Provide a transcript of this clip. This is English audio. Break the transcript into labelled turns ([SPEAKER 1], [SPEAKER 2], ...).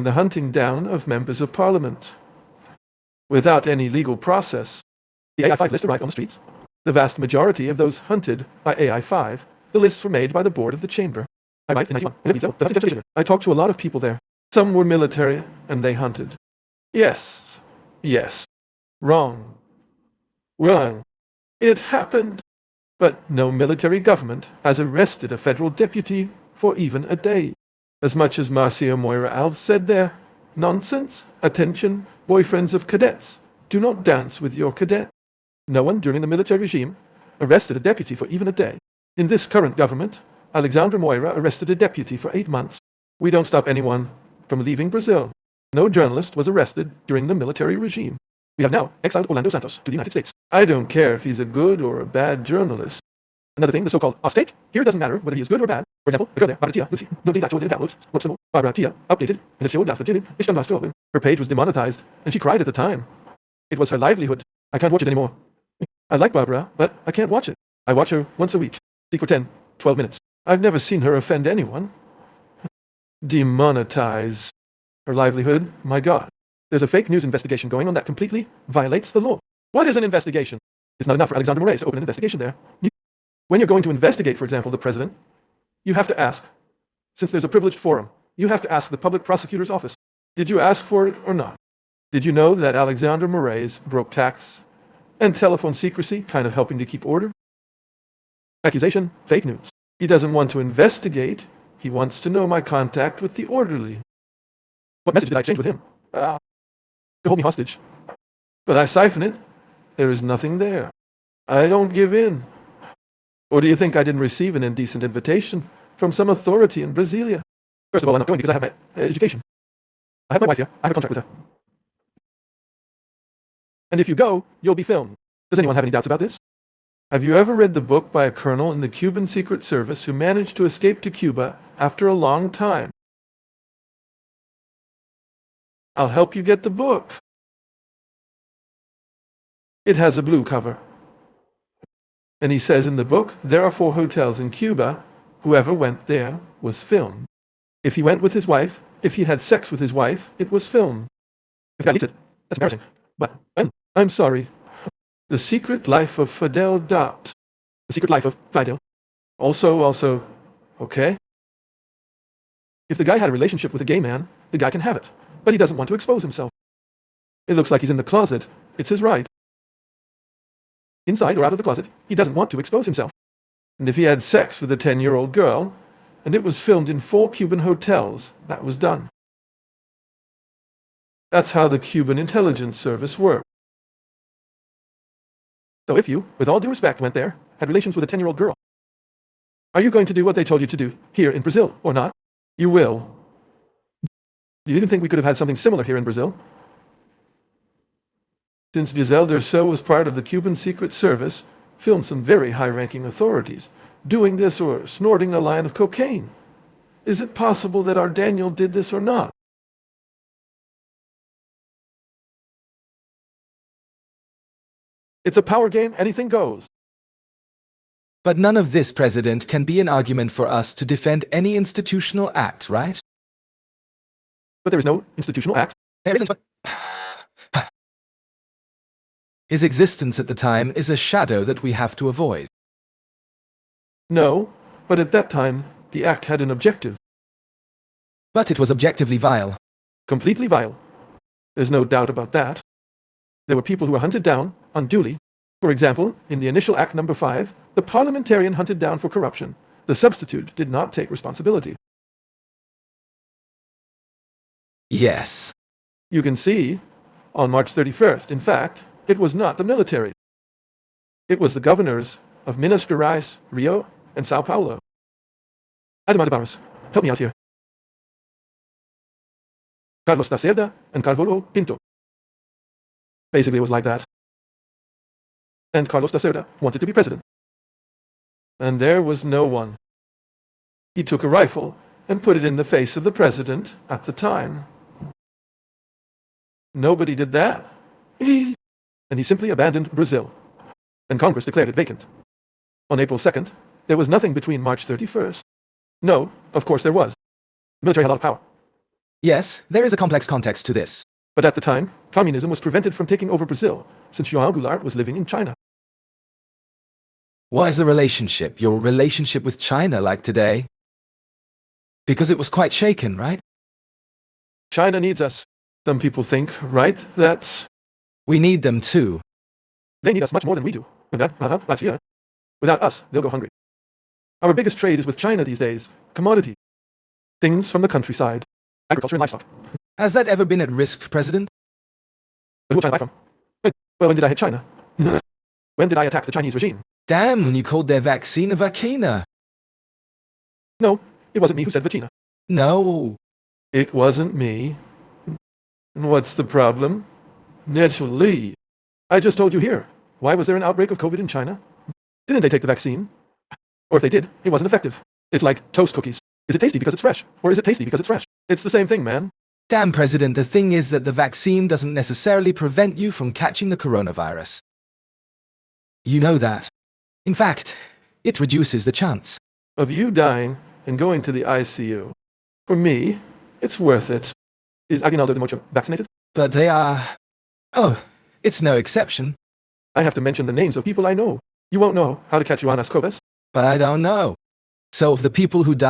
[SPEAKER 1] the hunting down of members of parliament. Without any legal process, the AI-5 list arrived on the streets. The vast majority of those hunted by AI-5, the lists were made by the board of the chamber. I arrived in 91, I talked to a lot of people there. Some were military, and they hunted. Yes. Wrong. It happened. But no military government has arrested a federal deputy for even a day. As much as Marcia Moira Alves said there, nonsense, attention, boyfriends of cadets, do not dance with your cadet. No one during the military regime arrested a deputy for even a day. In this current government, Alexandre Moira arrested a deputy for 8 months. We don't stop anyone from leaving Brazil. No journalist was arrested during the military regime. We have now exiled Orlando Santos to the United States. I don't care if he's a good or a bad journalist. Another thing, the so-called off-state, here it doesn't matter whether he is good or bad. For example, the girl there, Barbara Lucy, no data actual downloads, what's the Barbara Tia, updated, and it showed that legit, her page was demonetized, and she cried at the time. It was her livelihood. I can't watch it anymore. I like Barbara, but I can't watch it. I watch her once a week, speak for 10, 12 minutes. I've never seen her offend anyone. Demonetize her livelihood, my God. There's a fake news investigation going on that completely violates the law. What is an investigation? It's not enough for Alexandre Moraes to open an investigation there. When you're going to investigate, for example, the president, you have to ask, since there's a privileged forum, you have to ask the public prosecutor's office, did you ask for it or not? Did you know that Alexandre Moraes broke tax and telephone secrecy, kind of helping to keep order? Accusation, fake news. He doesn't want to investigate. He wants to know my contact with the orderly. What message did I exchange with him? To hold me hostage. But I siphon it. There is nothing there. I don't give in. Or do you think I didn't receive an indecent invitation from some authority in Brasilia? First of all, I'm not going because I have my education. I have my wife here. I have a contract with her. And if you go, you'll be filmed. Does anyone have any doubts about this? Have you ever read the book by a colonel in the Cuban Secret Service who managed to escape to Cuba after a long time? I'll help you get the book. It has a blue cover. And he says in the book, there are 4 hotels in Cuba. Whoever went there was filmed. If he went with his wife, if he had sex with his wife, it was filmed. If that leads it, that's embarrassing. But I'm sorry. The Secret Life of Fidel Dot. The Secret Life of Fidel. Also, okay? If the guy had a relationship with a gay man, the guy can have it. But he doesn't want to expose himself. It looks like he's in the closet. It's his right. Inside or out of the closet, he doesn't want to expose himself. And if he had sex with a 10-year-old girl, and it was filmed in 4 Cuban hotels, that was done. That's how the Cuban intelligence service worked. So if you, with all due respect, went there, had relations with a 10-year-old girl, are you going to do what they told you to do here in Brazil, or not? You will. Do you even think we could have had something similar here in Brazil? Since Giselle Derceau was part of the Cuban Secret Service, filmed some very high-ranking authorities doing this or snorting a line of cocaine. Is it possible that our Daniel did this or not? It's a power game, anything goes.
[SPEAKER 2] But none of this, President, can be an argument for us to defend any institutional act, right?
[SPEAKER 1] But there is no institutional act.
[SPEAKER 2] There isn't, but... His existence at the time is a shadow that we have to avoid.
[SPEAKER 1] No, but at that time, the act had an objective.
[SPEAKER 2] But it was objectively vile.
[SPEAKER 1] Completely vile. There's no doubt about that. There were people who were hunted down unduly. For example, in the initial Act number 5, the parliamentarian hunted down for corruption. The substitute did not take responsibility.
[SPEAKER 2] Yes.
[SPEAKER 1] You can see, on March 31st, in fact, it was not the military. It was the governors of Minas Gerais, Rio, and Sao Paulo. Ademar de Barros, help me out here. Carlos da Cerda and Carvalho Pinto. Basically, it was like that. And Carlos da Cerda wanted to be president. And there was no one. He took a rifle and put it in the face of the president at the time. Nobody did that. And he simply abandoned Brazil. And Congress declared it vacant. On April 2nd, there was nothing between March 31st. No, of course there was. The military had a lot of power.
[SPEAKER 2] Yes, there is a complex context to this.
[SPEAKER 1] But at the time, communism was prevented from taking over Brazil, since João Goulart was living in China.
[SPEAKER 2] What is the relationship, your relationship with China, like today? Because it was quite shaken, right?
[SPEAKER 1] China needs us. Some people think, right, that
[SPEAKER 2] We need them too.
[SPEAKER 1] they need us much more than we do. Last year. Without us, they'll go hungry. Our biggest trade is with China these days. Commodity. Things from the countryside. Agriculture and livestock.
[SPEAKER 2] Has that ever been at risk, President?
[SPEAKER 1] Who will China buy from? Wait, well, when did I hit China? When did I attack the Chinese regime?
[SPEAKER 2] Damn, when you called their vaccine a vacina.
[SPEAKER 1] No, it wasn't me who said vacina.
[SPEAKER 2] No.
[SPEAKER 1] It wasn't me. And what's the problem? Naturally. I just told you here. Why was there an outbreak of COVID in China? Didn't they take the vaccine? Or if they did, it wasn't effective. It's like toast cookies. Is it tasty because it's fresh? Or is it tasty because it's fresh? It's the same thing, man.
[SPEAKER 2] Damn, President, the thing is that the vaccine doesn't necessarily prevent you from catching the coronavirus. You know that. In fact, it reduces the chance.
[SPEAKER 1] Of you dying and going to the ICU. For me, it's worth it. Is Aguinaldo de Mocha vaccinated?
[SPEAKER 2] But they are... Oh, it's no exception.
[SPEAKER 1] I have to mention the names of people I know. You won't know how to catch Joannas Covas.
[SPEAKER 2] But I don't know. So of the people who died,